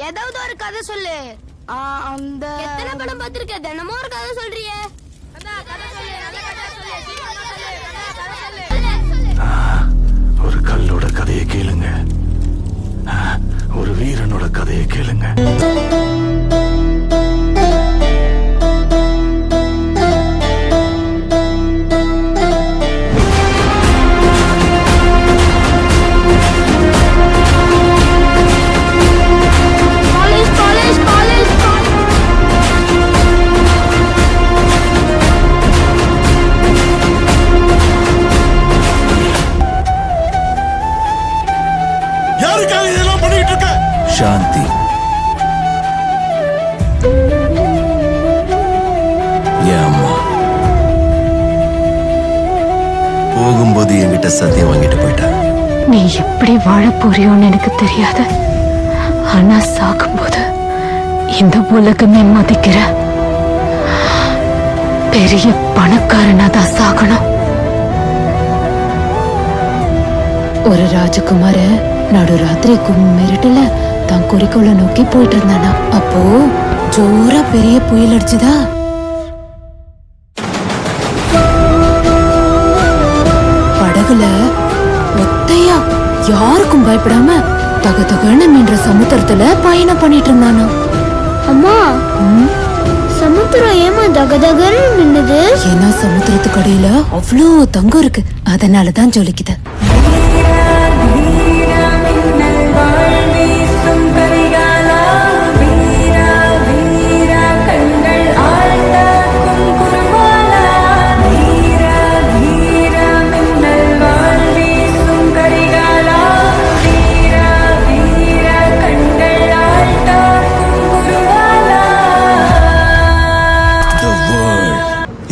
ஏதாவது ஒரு கதை சொல்லு. அந்த எத்தனை படம் பார்த்திருக்க? தினமும் ஒரு கதை சொல்றியே. ஒரு கல்லோட கதையை கேளுங்க, ஒரு வீரனோட கதையை கேளுங்க. யாருக்காக இதெல்லாம் பண்ணிட்டு இருக்க? சாந்தி, என் அம்மா போகும்போது என்கிட்ட சத்தியம் வாங்கிட்டு போயிட்டா. நீ எப்படி வாழ போறியோன்னு எனக்கு தெரியாது. ஆனா சாகும்போது இந்த உலகமே மதிக்கிற பெரிய பணக்காரனா தான் சாகணும். ஒரு ராஜகுமார நடுராத்திரி கும்மிருட்டுல தான் குறிக்கோளை நோக்கி போயிட்டு இருந்தானா. அப்போ ஜோரா பெரிய புயல் அடிச்சுதா. படகுல ஒத்தையா யாருக்கும் பயப்படாம தகதகன்னு மீன்ற சமுத்திரத்துல பயணம் பண்ணிட்டு இருந்தானா. அம்மா, சமுத்திரம் ஏமா தகதகன்னு நின்னுது? ஏன்னா சமுத்திரத்துக்கு அடியில அவ்வளோ தங்கம் இருக்கு, அதனாலதான் ஜொலிக்குது.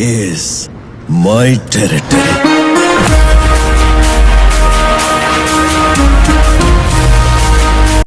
Is my territory.